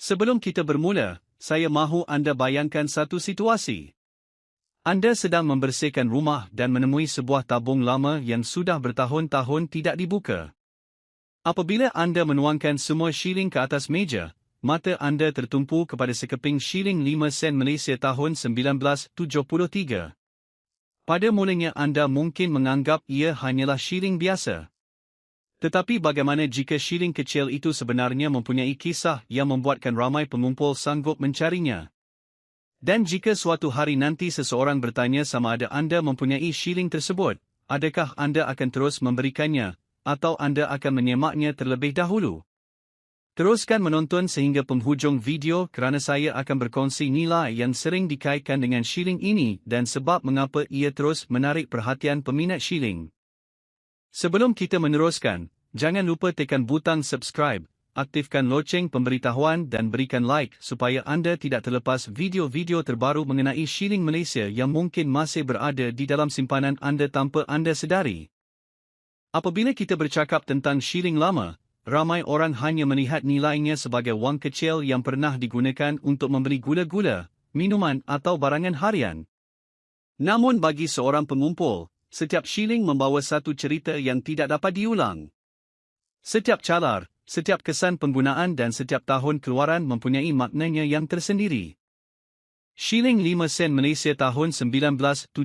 Sebelum kita bermula, saya mahu anda bayangkan satu situasi. Anda sedang membersihkan rumah dan menemui sebuah tabung lama yang sudah bertahun-tahun tidak dibuka. Apabila anda menuangkan semua shilling ke atas meja, mata anda tertumpu kepada sekeping shilling 5 sen Malaysia tahun 1973. Pada mulanya anda mungkin menganggap ia hanyalah shilling biasa. Tetapi bagaimana jika shilling kecil itu sebenarnya mempunyai kisah yang membuatkan ramai pengumpul sanggup mencarinya? Dan jika suatu hari nanti seseorang bertanya sama ada anda mempunyai shilling tersebut, adakah anda akan terus memberikannya, atau anda akan menyemaknya terlebih dahulu? Teruskan menonton sehingga penghujung video kerana saya akan berkongsi nilai yang sering dikaitkan dengan shilling ini dan sebab mengapa ia terus menarik perhatian peminat shilling. Sebelum kita meneruskan, jangan lupa tekan butang subscribe, aktifkan loceng pemberitahuan dan berikan like supaya anda tidak terlepas video-video terbaru mengenai shilling Malaysia yang mungkin masih berada di dalam simpanan anda tanpa anda sedari. Apabila kita bercakap tentang shilling lama, ramai orang hanya melihat nilainya sebagai wang kecil yang pernah digunakan untuk membeli gula-gula, minuman atau barangan harian. Namun bagi seorang pengumpul, setiap shilling membawa satu cerita yang tidak dapat diulang. Setiap calar, setiap kesan penggunaan dan setiap tahun keluaran mempunyai maknanya yang tersendiri. Shilling 5 sen Malaysia tahun 1973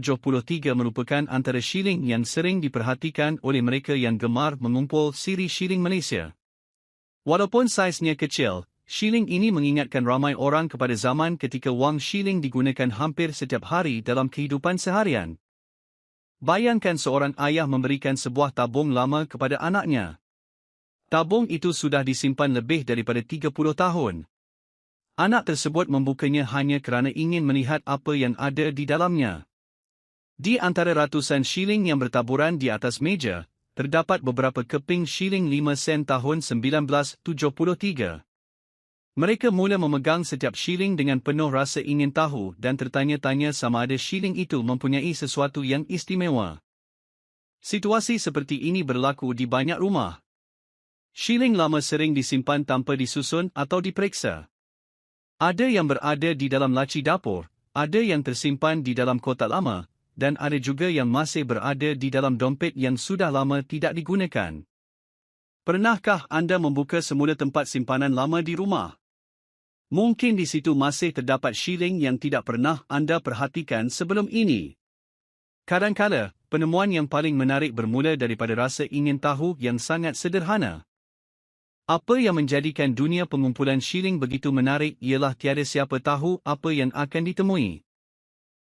merupakan antara shilling yang sering diperhatikan oleh mereka yang gemar mengumpul siri shilling Malaysia. Walaupun saiznya kecil, shilling ini mengingatkan ramai orang kepada zaman ketika wang shilling digunakan hampir setiap hari dalam kehidupan seharian. Bayangkan seorang ayah memberikan sebuah tabung lama kepada anaknya. Tabung itu sudah disimpan lebih daripada 30 tahun. Anak tersebut membukanya hanya kerana ingin melihat apa yang ada di dalamnya. Di antara ratusan shilling yang bertaburan di atas meja, terdapat beberapa keping shilling 5 sen tahun 1973. Mereka mula memegang setiap shilling dengan penuh rasa ingin tahu dan tertanya-tanya sama ada shilling itu mempunyai sesuatu yang istimewa. Situasi seperti ini berlaku di banyak rumah. Shilling lama sering disimpan tanpa disusun atau diperiksa. Ada yang berada di dalam laci dapur, ada yang tersimpan di dalam kotak lama, dan ada juga yang masih berada di dalam dompet yang sudah lama tidak digunakan. Pernahkah anda membuka semula tempat simpanan lama di rumah? Mungkin di situ masih terdapat shilling yang tidak pernah anda perhatikan sebelum ini. Kadang-kala, penemuan yang paling menarik bermula daripada rasa ingin tahu yang sangat sederhana. Apa yang menjadikan dunia pengumpulan shilling begitu menarik ialah tiada siapa tahu apa yang akan ditemui.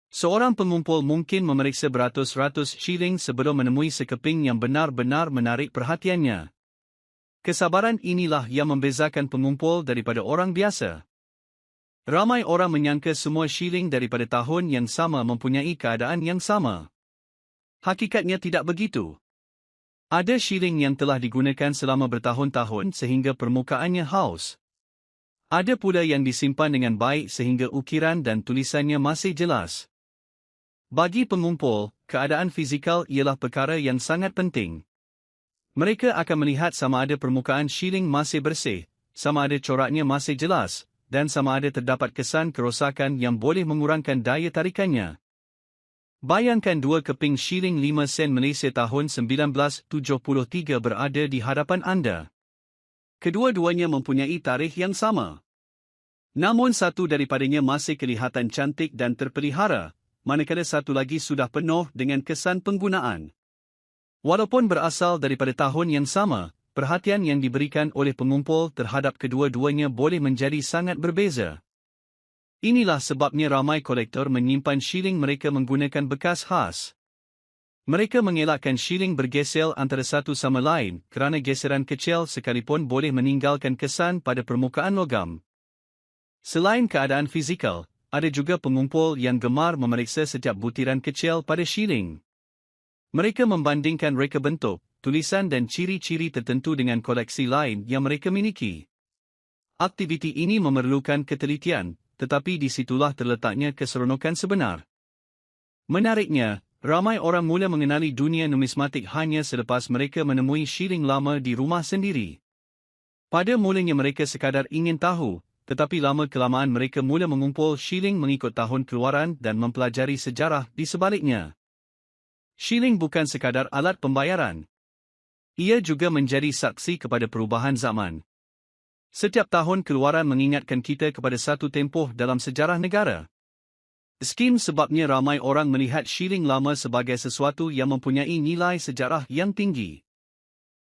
Seorang pengumpul mungkin memeriksa beratus-ratus shilling sebelum menemui sekeping yang benar-benar menarik perhatiannya. Kesabaran inilah yang membezakan pengumpul daripada orang biasa. Ramai orang menyangka semua shilling daripada tahun yang sama mempunyai keadaan yang sama. Hakikatnya tidak begitu. Ada shilling yang telah digunakan selama bertahun-tahun sehingga permukaannya haus. Ada pula yang disimpan dengan baik sehingga ukiran dan tulisannya masih jelas. Bagi pengumpul, keadaan fizikal ialah perkara yang sangat penting. Mereka akan melihat sama ada permukaan shilling masih bersih, sama ada coraknya masih jelas, dan sama ada terdapat kesan kerosakan yang boleh mengurangkan daya tarikannya. Bayangkan 2 keping shilling 5 sen Malaysia tahun 1973 berada di hadapan anda. Kedua-duanya mempunyai tarikh yang sama. Namun satu daripadanya masih kelihatan cantik dan terpelihara, manakala satu lagi sudah penuh dengan kesan penggunaan. Walaupun berasal daripada tahun yang sama, perhatian yang diberikan oleh pengumpul terhadap kedua-duanya boleh menjadi sangat berbeza. Inilah sebabnya ramai kolektor menyimpan shilling mereka menggunakan bekas khas. Mereka mengelakkan shilling bergesel antara satu sama lain kerana geseran kecil sekalipun boleh meninggalkan kesan pada permukaan logam. Selain keadaan fizikal, ada juga pengumpul yang gemar memeriksa setiap butiran kecil pada shilling. Mereka membandingkan reka bentuk, tulisan dan ciri-ciri tertentu dengan koleksi lain yang mereka miliki. Aktiviti ini memerlukan ketelitian, tetapi di situlah terletaknya keseronokan sebenar. Menariknya, ramai orang mula mengenali dunia numismatik hanya selepas mereka menemui shilling lama di rumah sendiri. Pada mulanya mereka sekadar ingin tahu, tetapi lama-kelamaan mereka mula mengumpul shilling mengikut tahun keluaran dan mempelajari sejarah di sebaliknya. Shilling bukan sekadar alat pembayaran. Ia juga menjadi saksi kepada perubahan zaman. Setiap tahun keluaran mengingatkan kita kepada satu tempoh dalam sejarah negara. Skim sebabnya ramai orang melihat shilling lama sebagai sesuatu yang mempunyai nilai sejarah yang tinggi.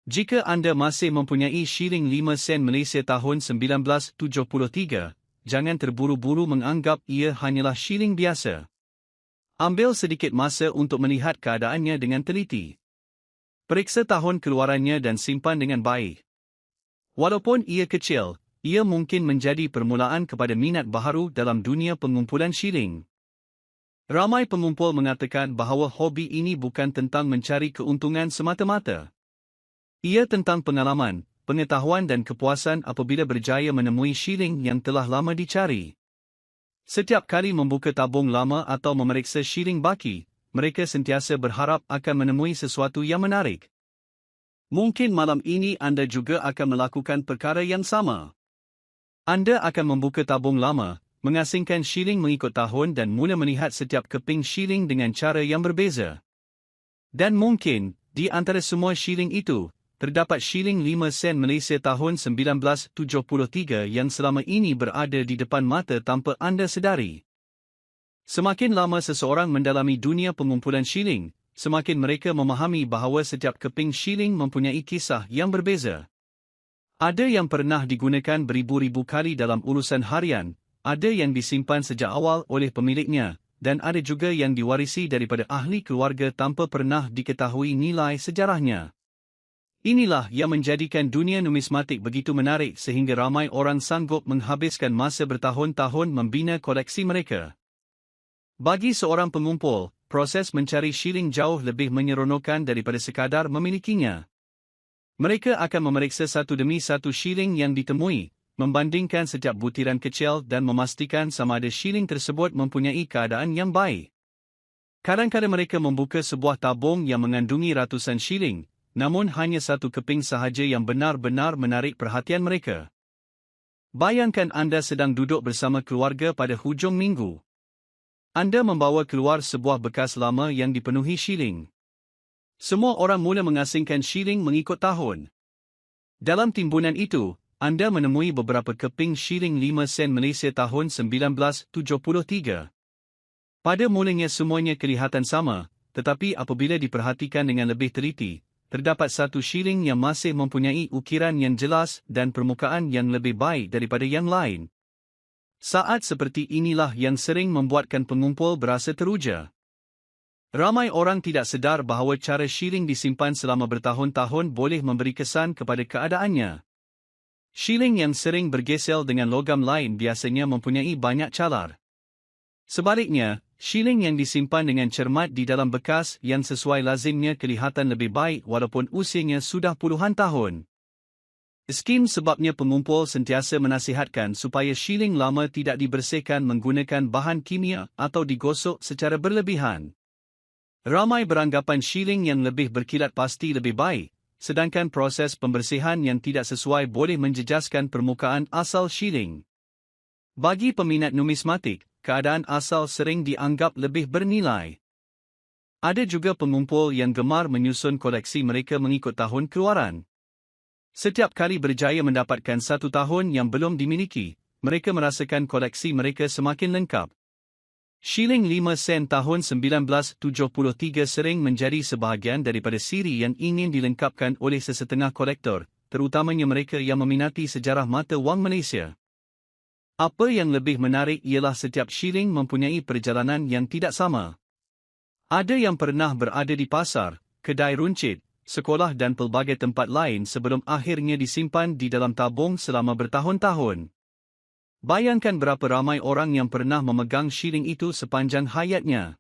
Jika anda masih mempunyai shilling 5 sen Malaysia tahun 1973, jangan terburu-buru menganggap ia hanyalah shilling biasa. Ambil sedikit masa untuk melihat keadaannya dengan teliti. Periksa tahun keluarannya dan simpan dengan baik. Walaupun ia kecil, ia mungkin menjadi permulaan kepada minat baharu dalam dunia pengumpulan shilling. Ramai pengumpul mengatakan bahawa hobi ini bukan tentang mencari keuntungan semata-mata. Ia tentang pengalaman, pengetahuan dan kepuasan apabila berjaya menemui shilling yang telah lama dicari. Setiap kali membuka tabung lama atau memeriksa shilling baki, mereka sentiasa berharap akan menemui sesuatu yang menarik. Mungkin malam ini anda juga akan melakukan perkara yang sama. Anda akan membuka tabung lama, mengasingkan shilling mengikut tahun dan mula melihat setiap keping shilling dengan cara yang berbeza. Dan mungkin, di antara semua shilling itu, terdapat shilling 5 sen Malaysia tahun 1973 yang selama ini berada di depan mata tanpa anda sedari. Semakin lama seseorang mendalami dunia pengumpulan shilling, semakin mereka memahami bahawa setiap keping shilling mempunyai kisah yang berbeza. Ada yang pernah digunakan beribu-ribu kali dalam urusan harian, ada yang disimpan sejak awal oleh pemiliknya, dan ada juga yang diwarisi daripada ahli keluarga tanpa pernah diketahui nilai sejarahnya. Inilah yang menjadikan dunia numismatik begitu menarik sehingga ramai orang sanggup menghabiskan masa bertahun-tahun membina koleksi mereka. Bagi seorang pengumpul, proses mencari shilling jauh lebih menyeronokkan daripada sekadar memilikinya. Mereka akan memeriksa satu demi satu shilling yang ditemui, membandingkan setiap butiran kecil dan memastikan sama ada shilling tersebut mempunyai keadaan yang baik. Kadang-kadang mereka membuka sebuah tabung yang mengandungi ratusan shilling, namun hanya satu keping sahaja yang benar-benar menarik perhatian mereka. Bayangkan anda sedang duduk bersama keluarga pada hujung minggu. Anda membawa keluar sebuah bekas lama yang dipenuhi shilling. Semua orang mula mengasingkan shilling mengikut tahun. Dalam timbunan itu, anda menemui beberapa keping shilling 5 sen Malaysia tahun 1973. Pada mulanya semuanya kelihatan sama, tetapi apabila diperhatikan dengan lebih teliti, terdapat satu shilling yang masih mempunyai ukiran yang jelas dan permukaan yang lebih baik daripada yang lain. Saat seperti inilah yang sering membuatkan pengumpul berasa teruja. Ramai orang tidak sedar bahawa cara shilling disimpan selama bertahun-tahun boleh memberi kesan kepada keadaannya. Shilling yang sering bergesel dengan logam lain biasanya mempunyai banyak calar. Sebaliknya, shilling yang disimpan dengan cermat di dalam bekas yang sesuai lazimnya kelihatan lebih baik walaupun usianya sudah puluhan tahun. Skim sebabnya pengumpul sentiasa menasihatkan supaya shilling lama tidak dibersihkan menggunakan bahan kimia atau digosok secara berlebihan. Ramai beranggapan shilling yang lebih berkilat pasti lebih baik, sedangkan proses pembersihan yang tidak sesuai boleh menjejaskan permukaan asal shilling. Bagi peminat numismatik, keadaan asal sering dianggap lebih bernilai. Ada juga pengumpul yang gemar menyusun koleksi mereka mengikut tahun keluaran. Setiap kali berjaya mendapatkan satu tahun yang belum dimiliki, mereka merasakan koleksi mereka semakin lengkap. Shilling 5 sen tahun 1973 sering menjadi sebahagian daripada siri yang ingin dilengkapkan oleh sesetengah kolektor, terutamanya mereka yang meminati sejarah mata wang Malaysia. Apa yang lebih menarik ialah setiap shilling mempunyai perjalanan yang tidak sama. Ada yang pernah berada di pasar, kedai runcit, sekolah dan pelbagai tempat lain sebelum akhirnya disimpan di dalam tabung selama bertahun-tahun. Bayangkan berapa ramai orang yang pernah memegang shilling itu sepanjang hayatnya.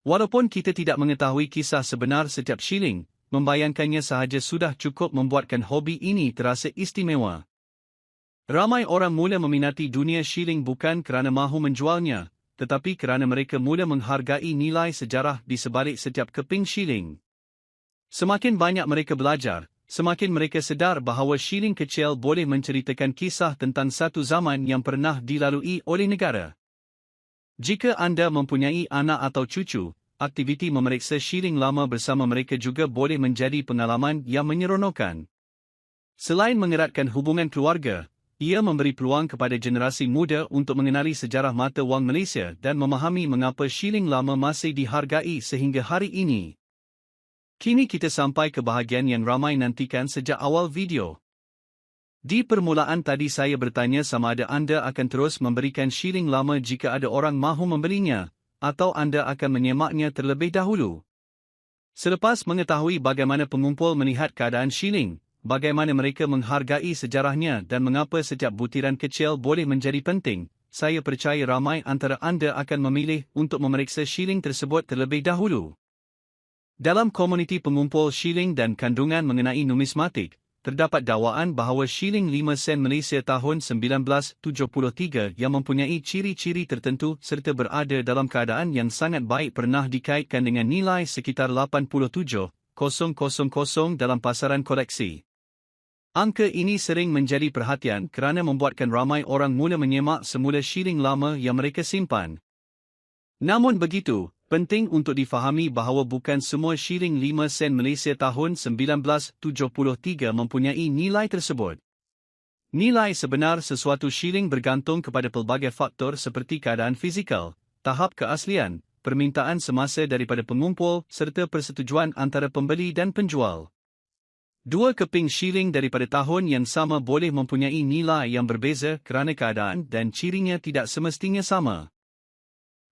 Walaupun kita tidak mengetahui kisah sebenar setiap shilling, membayangkannya sahaja sudah cukup membuatkan hobi ini terasa istimewa. Ramai orang mula meminati dunia shilling bukan kerana mahu menjualnya, tetapi kerana mereka mula menghargai nilai sejarah di sebalik setiap keping shilling. Semakin banyak mereka belajar, semakin mereka sedar bahawa shilling kecil boleh menceritakan kisah tentang satu zaman yang pernah dilalui oleh negara. Jika anda mempunyai anak atau cucu, aktiviti memeriksa shilling lama bersama mereka juga boleh menjadi pengalaman yang menyeronokkan. Selain mengeratkan hubungan keluarga, ia memberi peluang kepada generasi muda untuk mengenali sejarah mata wang Malaysia dan memahami mengapa shilling lama masih dihargai sehingga hari ini. Kini kita sampai ke bahagian yang ramai nantikan sejak awal video. Di permulaan tadi saya bertanya sama ada anda akan terus memberikan shilling lama jika ada orang mahu membelinya, atau anda akan menyemaknya terlebih dahulu. Selepas mengetahui bagaimana pengumpul melihat keadaan shilling, bagaimana mereka menghargai sejarahnya dan mengapa setiap butiran kecil boleh menjadi penting, saya percaya ramai antara anda akan memilih untuk memeriksa shilling tersebut terlebih dahulu. Dalam komuniti pengumpul shilling dan kandungan mengenai numismatik, terdapat dakwaan bahawa shilling 5 sen Malaysia tahun 1973 yang mempunyai ciri-ciri tertentu serta berada dalam keadaan yang sangat baik pernah dikaitkan dengan nilai sekitar 87,000 dalam pasaran koleksi. Angka ini sering menjadi perhatian kerana membuatkan ramai orang mula menyemak semula shilling lama yang mereka simpan. Namun begitu, penting untuk difahami bahawa bukan semua shilling 5 sen Malaysia tahun 1973 mempunyai nilai tersebut. Nilai sebenar sesuatu shilling bergantung kepada pelbagai faktor seperti keadaan fizikal, tahap keaslian, permintaan semasa daripada pengumpul serta persetujuan antara pembeli dan penjual. Dua keping shilling daripada tahun yang sama boleh mempunyai nilai yang berbeza kerana keadaan dan cirinya tidak semestinya sama.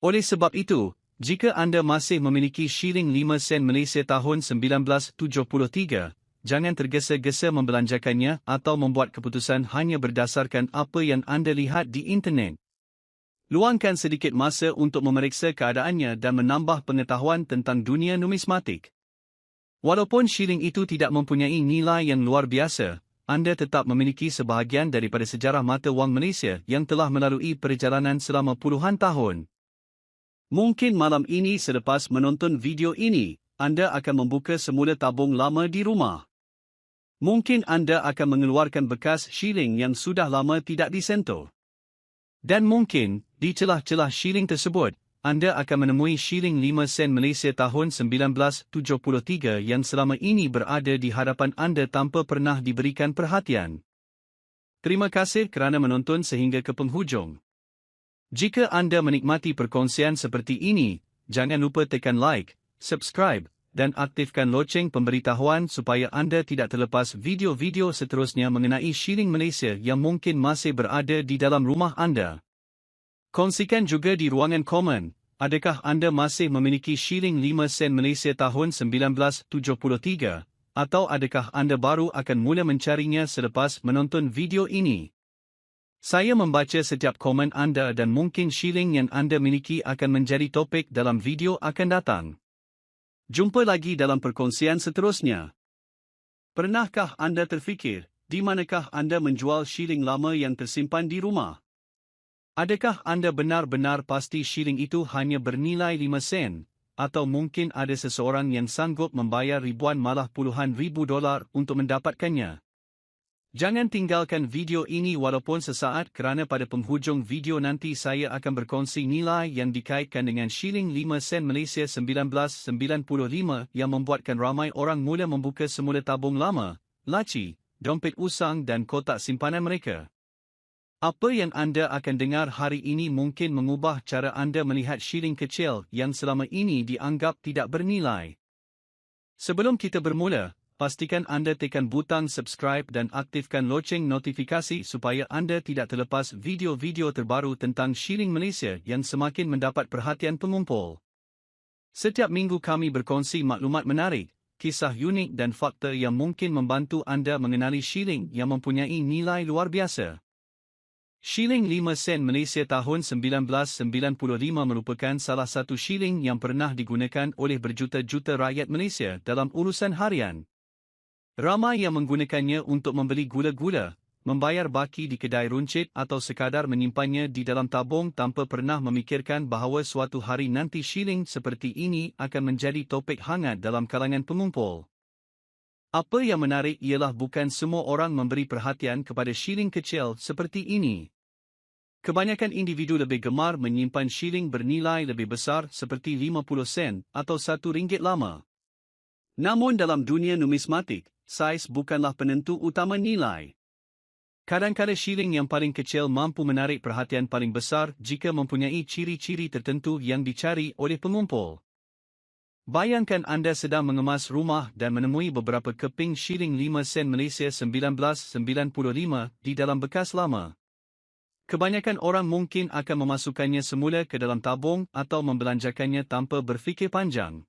Oleh sebab itu, jika anda masih memiliki shilling 5 sen Malaysia tahun 1973, jangan tergesa-gesa membelanjakannya atau membuat keputusan hanya berdasarkan apa yang anda lihat di internet. Luangkan sedikit masa untuk memeriksa keadaannya dan menambah pengetahuan tentang dunia numismatik. Walaupun shilling itu tidak mempunyai nilai yang luar biasa, anda tetap memiliki sebahagian daripada sejarah mata wang Malaysia yang telah melalui perjalanan selama puluhan tahun. Mungkin malam ini selepas menonton video ini, anda akan membuka semula tabung lama di rumah. Mungkin anda akan mengeluarkan bekas shilling yang sudah lama tidak disentuh. Dan mungkin, di celah-celah shilling tersebut, anda akan menemui shilling 5 sen Malaysia tahun 1973 yang selama ini berada di hadapan anda tanpa pernah diberikan perhatian. Terima kasih kerana menonton sehingga ke penghujung. Jika anda menikmati perkongsian seperti ini, jangan lupa tekan like, subscribe, dan aktifkan loceng pemberitahuan supaya anda tidak terlepas video-video seterusnya mengenai shilling Malaysia yang mungkin masih berada di dalam rumah anda. Kongsikan juga di ruangan komen, adakah anda masih memiliki shilling 5 sen Malaysia tahun 1973, atau adakah anda baru akan mula mencarinya selepas menonton video ini? Saya membaca setiap komen anda dan mungkin shilling yang anda miliki akan menjadi topik dalam video akan datang. Jumpa lagi dalam perkongsian seterusnya. Pernahkah anda terfikir, di manakah anda menjual shilling lama yang tersimpan di rumah? Adakah anda benar-benar pasti shilling itu hanya bernilai 5 sen, atau mungkin ada seseorang yang sanggup membayar ribuan malah puluhan ribu dolar untuk mendapatkannya? Jangan tinggalkan video ini walaupun sesaat kerana pada penghujung video nanti saya akan berkongsi nilai yang dikaitkan dengan shilling 5 sen Malaysia 1995 yang membuatkan ramai orang mula membuka semula tabung lama, laci, dompet usang dan kotak simpanan mereka. Apa yang anda akan dengar hari ini mungkin mengubah cara anda melihat shilling kecil yang selama ini dianggap tidak bernilai. Sebelum kita bermula, pastikan anda tekan butang subscribe dan aktifkan loceng notifikasi supaya anda tidak terlepas video-video terbaru tentang shilling Malaysia yang semakin mendapat perhatian pengumpul. Setiap minggu kami berkongsi maklumat menarik, kisah unik dan fakta yang mungkin membantu anda mengenali shilling yang mempunyai nilai luar biasa. Shilling 5 sen Malaysia tahun 1995 merupakan salah satu shilling yang pernah digunakan oleh berjuta-juta rakyat Malaysia dalam urusan harian. Ramai yang menggunakannya untuk membeli gula-gula, membayar baki di kedai runcit atau sekadar menyimpannya di dalam tabung tanpa pernah memikirkan bahawa suatu hari nanti shilling seperti ini akan menjadi topik hangat dalam kalangan pengumpul. Apa yang menarik ialah bukan semua orang memberi perhatian kepada shilling kecil seperti ini. Kebanyakan individu lebih gemar menyimpan shilling bernilai lebih besar seperti 50 sen atau RM1 lama. Namun dalam dunia numismatik, saiz bukanlah penentu utama nilai. Kadang-kadang shilling yang paling kecil mampu menarik perhatian paling besar jika mempunyai ciri-ciri tertentu yang dicari oleh pengumpul. Bayangkan anda sedang mengemas rumah dan menemui beberapa keping shilling 5 sen Malaysia 1995 di dalam bekas lama. Kebanyakan orang mungkin akan memasukkannya semula ke dalam tabung atau membelanjakannya tanpa berfikir panjang.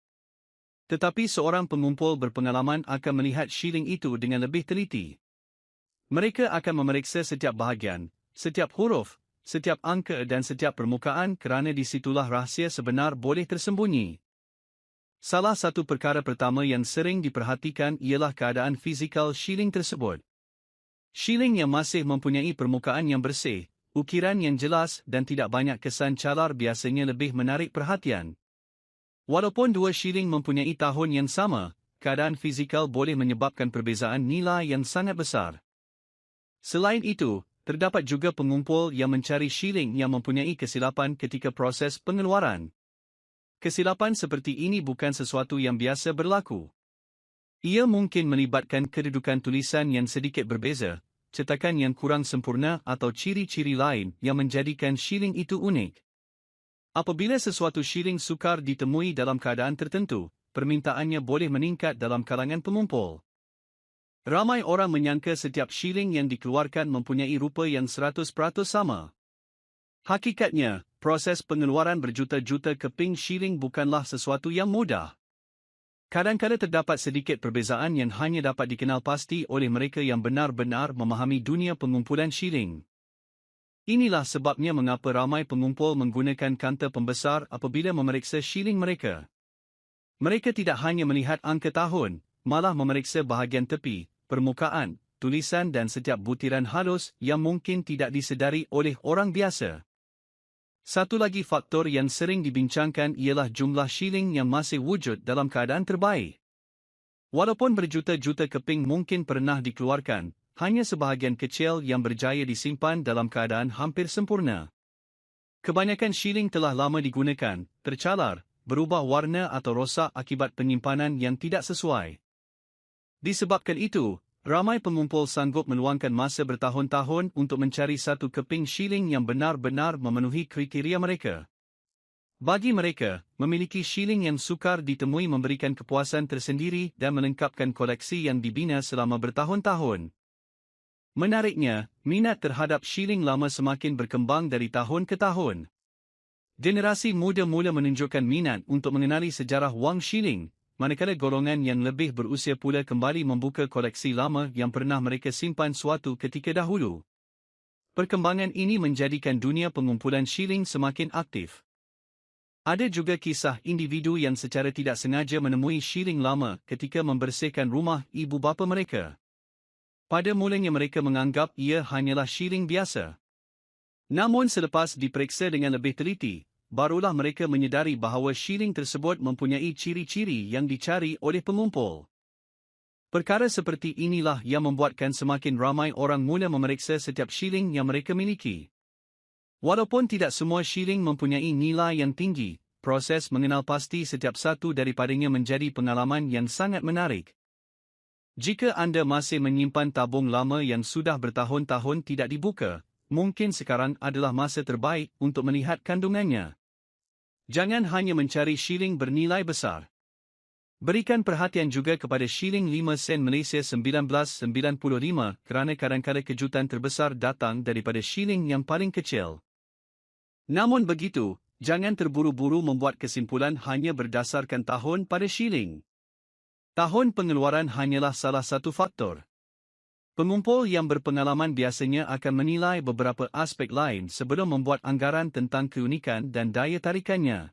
Tetapi seorang pengumpul berpengalaman akan melihat shilling itu dengan lebih teliti. Mereka akan memeriksa setiap bahagian, setiap huruf, setiap angka dan setiap permukaan kerana di situlah rahsia sebenar boleh tersembunyi. Salah satu perkara pertama yang sering diperhatikan ialah keadaan fizikal shilling tersebut. Shilling yang masih mempunyai permukaan yang bersih, ukiran yang jelas dan tidak banyak kesan calar biasanya lebih menarik perhatian. Walaupun dua shilling mempunyai tahun yang sama, keadaan fizikal boleh menyebabkan perbezaan nilai yang sangat besar. Selain itu, terdapat juga pengumpul yang mencari shilling yang mempunyai kesilapan ketika proses pengeluaran. Kesilapan seperti ini bukan sesuatu yang biasa berlaku. Ia mungkin melibatkan kedudukan tulisan yang sedikit berbeza, cetakan yang kurang sempurna atau ciri-ciri lain yang menjadikan shilling itu unik. Apabila sesuatu shilling sukar ditemui dalam keadaan tertentu, permintaannya boleh meningkat dalam kalangan pengumpul. Ramai orang menyangka setiap shilling yang dikeluarkan mempunyai rupa yang 100% sama. Hakikatnya, proses pengeluaran berjuta-juta keping shilling bukanlah sesuatu yang mudah. Kadang-kadang terdapat sedikit perbezaan yang hanya dapat dikenal pasti oleh mereka yang benar-benar memahami dunia pengumpulan shilling. Inilah sebabnya mengapa ramai pengumpul menggunakan kanta pembesar apabila memeriksa shilling mereka. Mereka tidak hanya melihat angka tahun, malah memeriksa bahagian tepi, permukaan, tulisan dan setiap butiran halus yang mungkin tidak disedari oleh orang biasa. Satu lagi faktor yang sering dibincangkan ialah jumlah shilling yang masih wujud dalam keadaan terbaik. Walaupun berjuta-juta keping mungkin pernah dikeluarkan, hanya sebahagian kecil yang berjaya disimpan dalam keadaan hampir sempurna. Kebanyakan shilling telah lama digunakan, tercalar, berubah warna atau rosak akibat penyimpanan yang tidak sesuai. Disebabkan itu, ramai pengumpul sanggup meluangkan masa bertahun-tahun untuk mencari satu keping shilling yang benar-benar memenuhi kriteria mereka. Bagi mereka, memiliki shilling yang sukar ditemui memberikan kepuasan tersendiri dan melengkapkan koleksi yang dibina selama bertahun-tahun. Menariknya, minat terhadap shilling lama semakin berkembang dari tahun ke tahun. Generasi muda mula menunjukkan minat untuk mengenali sejarah wang shilling, manakala golongan yang lebih berusia pula kembali membuka koleksi lama yang pernah mereka simpan suatu ketika dahulu. Perkembangan ini menjadikan dunia pengumpulan shilling semakin aktif. Ada juga kisah individu yang secara tidak sengaja menemui shilling lama ketika membersihkan rumah ibu bapa mereka. Pada mulanya mereka menganggap ia hanyalah shilling biasa. Namun selepas diperiksa dengan lebih teliti, barulah mereka menyedari bahawa shilling tersebut mempunyai ciri-ciri yang dicari oleh pengumpul. Perkara seperti inilah yang membuatkan semakin ramai orang mula memeriksa setiap shilling yang mereka miliki. Walaupun tidak semua shilling mempunyai nilai yang tinggi, proses mengenal pasti setiap satu daripadanya menjadi pengalaman yang sangat menarik. Jika anda masih menyimpan tabung lama yang sudah bertahun-tahun tidak dibuka, mungkin sekarang adalah masa terbaik untuk melihat kandungannya. Jangan hanya mencari shilling bernilai besar. Berikan perhatian juga kepada shilling 5 sen Malaysia 1995 kerana kadang-kadang kejutan terbesar datang daripada shilling yang paling kecil. Namun begitu, jangan terburu-buru membuat kesimpulan hanya berdasarkan tahun pada shilling. Tahun pengeluaran hanyalah salah satu faktor. Pengumpul yang berpengalaman biasanya akan menilai beberapa aspek lain sebelum membuat anggaran tentang keunikan dan daya tarikannya.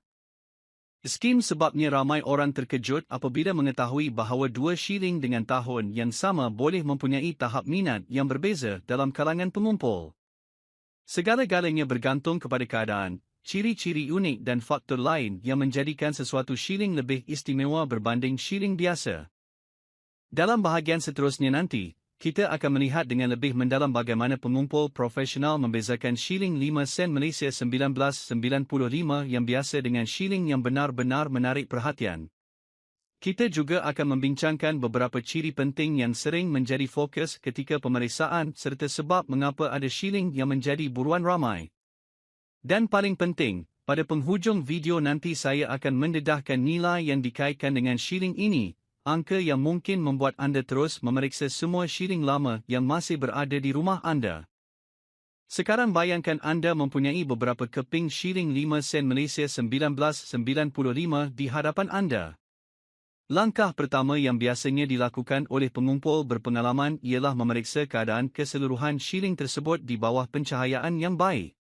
Skim sebabnya ramai orang terkejut apabila mengetahui bahawa dua shilling dengan tahun yang sama boleh mempunyai tahap minat yang berbeza dalam kalangan pengumpul. Segala-galanya bergantung kepada keadaan, ciri-ciri unik dan faktor lain yang menjadikan sesuatu shilling lebih istimewa berbanding shilling biasa. Dalam bahagian seterusnya nanti, kita akan melihat dengan lebih mendalam bagaimana pengumpul profesional membezakan shilling 5 sen Malaysia 1995 yang biasa dengan shilling yang benar-benar menarik perhatian. Kita juga akan membincangkan beberapa ciri penting yang sering menjadi fokus ketika pemeriksaan serta sebab mengapa ada shilling yang menjadi buruan ramai. Dan paling penting, pada penghujung video nanti saya akan mendedahkan nilai yang dikaitkan dengan shilling ini, angka yang mungkin membuat anda terus memeriksa semua shilling lama yang masih berada di rumah anda. Sekarang bayangkan anda mempunyai beberapa keping shilling 5 sen Malaysia 1995 di hadapan anda. Langkah pertama yang biasanya dilakukan oleh pengumpul berpengalaman ialah memeriksa keadaan keseluruhan shilling tersebut di bawah pencahayaan yang baik.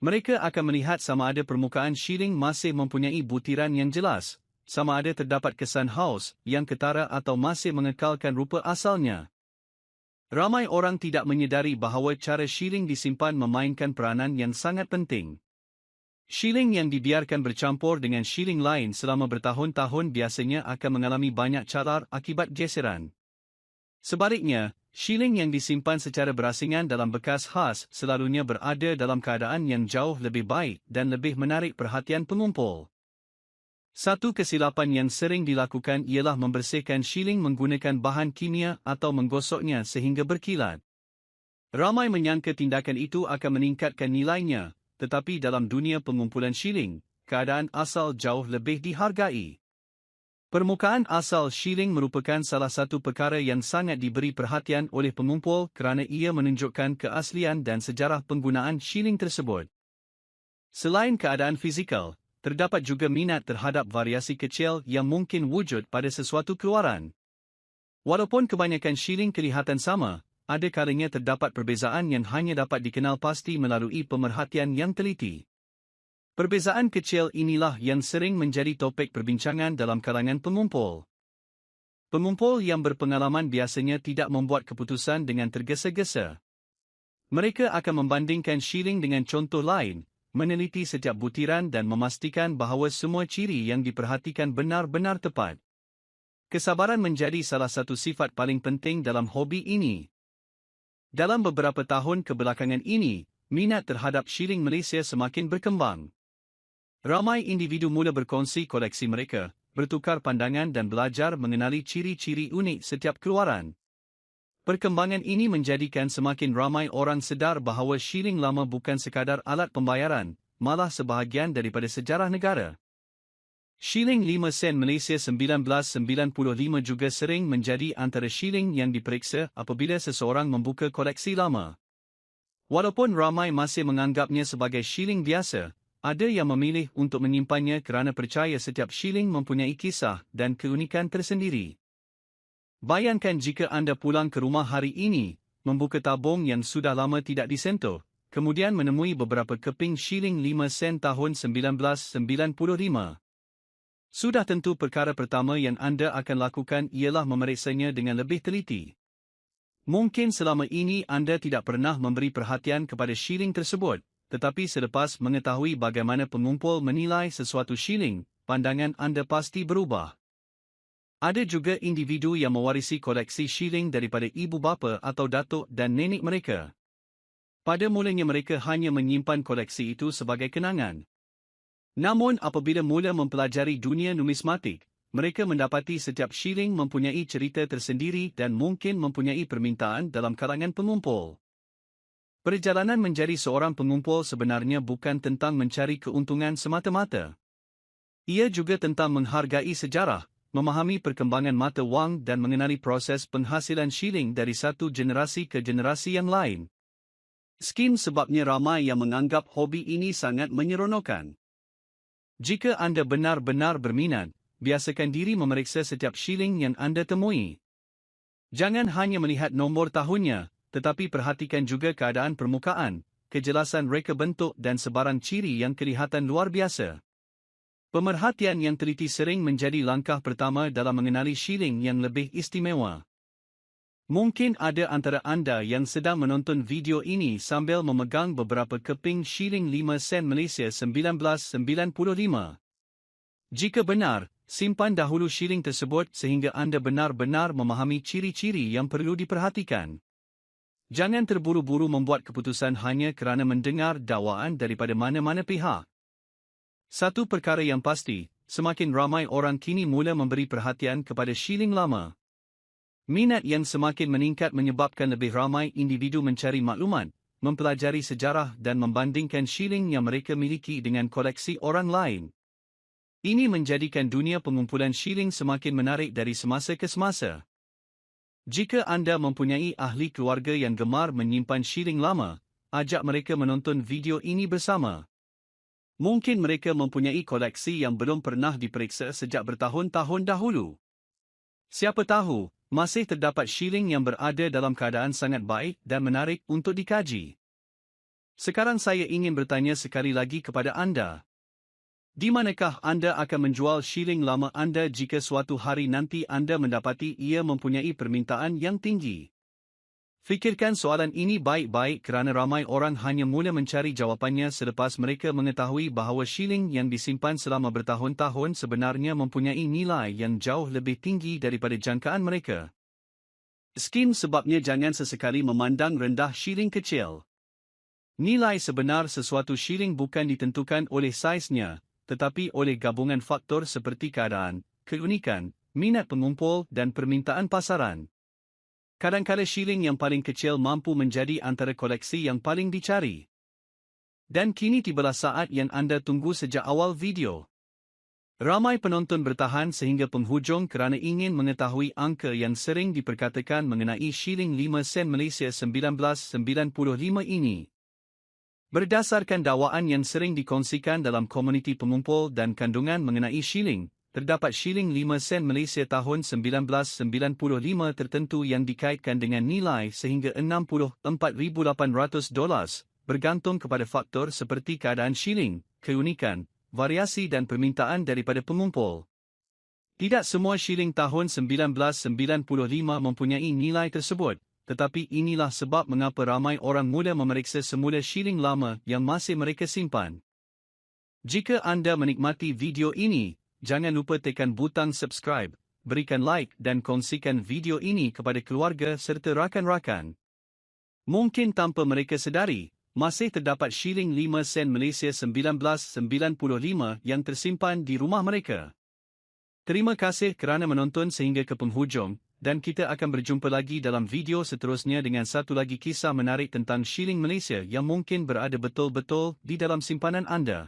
Mereka akan melihat sama ada permukaan shilling masih mempunyai butiran yang jelas, sama ada terdapat kesan haus yang ketara atau masih mengekalkan rupa asalnya. Ramai orang tidak menyedari bahawa cara shilling disimpan memainkan peranan yang sangat penting. Shilling yang dibiarkan bercampur dengan shilling lain selama bertahun-tahun biasanya akan mengalami banyak calar akibat geseran. Sebaliknya, shilling yang disimpan secara berasingan dalam bekas khas selalunya berada dalam keadaan yang jauh lebih baik dan lebih menarik perhatian pengumpul. Satu kesilapan yang sering dilakukan ialah membersihkan shilling menggunakan bahan kimia atau menggosoknya sehingga berkilat. Ramai menyangka tindakan itu akan meningkatkan nilainya, tetapi dalam dunia pengumpulan shilling, keadaan asal jauh lebih dihargai. Permukaan asal shilling merupakan salah satu perkara yang sangat diberi perhatian oleh pengumpul kerana ia menunjukkan keaslian dan sejarah penggunaan shilling tersebut. Selain keadaan fizikal, terdapat juga minat terhadap variasi kecil yang mungkin wujud pada sesuatu keluaran. Walaupun kebanyakan shilling kelihatan sama, ada kalanya terdapat perbezaan yang hanya dapat dikenal pasti melalui pemerhatian yang teliti. Perbezaan kecil inilah yang sering menjadi topik perbincangan dalam kalangan pengumpul. Pengumpul yang berpengalaman biasanya tidak membuat keputusan dengan tergesa-gesa. Mereka akan membandingkan shilling dengan contoh lain, meneliti setiap butiran dan memastikan bahawa semua ciri yang diperhatikan benar-benar tepat. Kesabaran menjadi salah satu sifat paling penting dalam hobi ini. Dalam beberapa tahun kebelakangan ini, minat terhadap shilling Malaysia semakin berkembang. Ramai individu mula berkongsi koleksi mereka, bertukar pandangan dan belajar mengenali ciri-ciri unik setiap keluaran. Perkembangan ini menjadikan semakin ramai orang sedar bahawa shilling lama bukan sekadar alat pembayaran, malah sebahagian daripada sejarah negara. Shilling 5 sen Malaysia 1995 juga sering menjadi antara shilling yang diperiksa apabila seseorang membuka koleksi lama. Walaupun ramai masih menganggapnya sebagai shilling biasa, ada yang memilih untuk menyimpannya kerana percaya setiap shilling mempunyai kisah dan keunikan tersendiri. Bayangkan jika anda pulang ke rumah hari ini, membuka tabung yang sudah lama tidak disentuh, kemudian menemui beberapa keping shilling 5 sen tahun 1995. Sudah tentu perkara pertama yang anda akan lakukan ialah memeriksanya dengan lebih teliti. Mungkin selama ini anda tidak pernah memberi perhatian kepada shilling tersebut, tetapi selepas mengetahui bagaimana pengumpul menilai sesuatu shilling, pandangan anda pasti berubah. Ada juga individu yang mewarisi koleksi shilling daripada ibu bapa atau datuk dan nenek mereka. Pada mulanya mereka hanya menyimpan koleksi itu sebagai kenangan. Namun apabila mula mempelajari dunia numismatik, mereka mendapati setiap shilling mempunyai cerita tersendiri dan mungkin mempunyai permintaan dalam kalangan pengumpul. Perjalanan menjadi seorang pengumpul sebenarnya bukan tentang mencari keuntungan semata-mata. Ia juga tentang menghargai sejarah, memahami perkembangan mata wang dan mengenali proses penghasilan shilling dari satu generasi ke generasi yang lain. Sekian sebabnya ramai yang menganggap hobi ini sangat menyeronokkan. Jika anda benar-benar berminat, biasakan diri memeriksa setiap shilling yang anda temui. Jangan hanya melihat nombor tahunnya, tetapi perhatikan juga keadaan permukaan, kejelasan reka bentuk dan sebarang ciri yang kelihatan luar biasa. Pemerhatian yang teliti sering menjadi langkah pertama dalam mengenali shilling yang lebih istimewa. Mungkin ada antara anda yang sedang menonton video ini sambil memegang beberapa keping shilling 5 sen Malaysia 1995. Jika benar, simpan dahulu shilling tersebut sehingga anda benar-benar memahami ciri-ciri yang perlu diperhatikan. Jangan terburu-buru membuat keputusan hanya kerana mendengar dakwaan daripada mana-mana pihak. Satu perkara yang pasti, semakin ramai orang kini mula memberi perhatian kepada shilling lama. Minat yang semakin meningkat menyebabkan lebih ramai individu mencari maklumat, mempelajari sejarah dan membandingkan shilling yang mereka miliki dengan koleksi orang lain. Ini menjadikan dunia pengumpulan shilling semakin menarik dari semasa ke semasa. Jika anda mempunyai ahli keluarga yang gemar menyimpan shilling lama, ajak mereka menonton video ini bersama. Mungkin mereka mempunyai koleksi yang belum pernah diperiksa sejak bertahun-tahun dahulu. Siapa tahu, masih terdapat shilling yang berada dalam keadaan sangat baik dan menarik untuk dikaji. Sekarang saya ingin bertanya sekali lagi kepada anda. Di manakah anda akan menjual shilling lama anda jika suatu hari nanti anda mendapati ia mempunyai permintaan yang tinggi? Fikirkan soalan ini baik-baik kerana ramai orang hanya mula mencari jawapannya selepas mereka mengetahui bahawa shilling yang disimpan selama bertahun-tahun sebenarnya mempunyai nilai yang jauh lebih tinggi daripada jangkaan mereka. Skim sebabnya jangan sesekali memandang rendah shilling kecil. Nilai sebenar sesuatu shilling bukan ditentukan oleh saiznya, tetapi oleh gabungan faktor seperti keadaan, keunikan, minat pengumpul dan permintaan pasaran. Kadang-kadang shilling yang paling kecil mampu menjadi antara koleksi yang paling dicari. Dan kini tibalah saat yang anda tunggu sejak awal video. Ramai penonton bertahan sehingga penghujung kerana ingin mengetahui angka yang sering diperkatakan mengenai shilling 5 sen Malaysia 1995 ini. Berdasarkan dakwaan yang sering dikongsikan dalam komuniti pengumpul dan kandungan mengenai shilling, terdapat shilling 5 sen Malaysia tahun 1995 tertentu yang dikaitkan dengan nilai sehingga $64,800, bergantung kepada faktor seperti keadaan shilling, keunikan, variasi dan permintaan daripada pengumpul. Tidak semua shilling tahun 1995 mempunyai nilai tersebut, tetapi inilah sebab mengapa ramai orang mula memeriksa semula shilling lama yang masih mereka simpan. Jika anda menikmati video ini, jangan lupa tekan butang subscribe, berikan like dan kongsikan video ini kepada keluarga serta rakan-rakan. Mungkin tanpa mereka sedari, masih terdapat shilling 5 sen Malaysia 1995 yang tersimpan di rumah mereka. Terima kasih kerana menonton sehingga ke penghujung, dan kita akan berjumpa lagi dalam video seterusnya dengan satu lagi kisah menarik tentang shilling Malaysia yang mungkin berada betul-betul di dalam simpanan anda.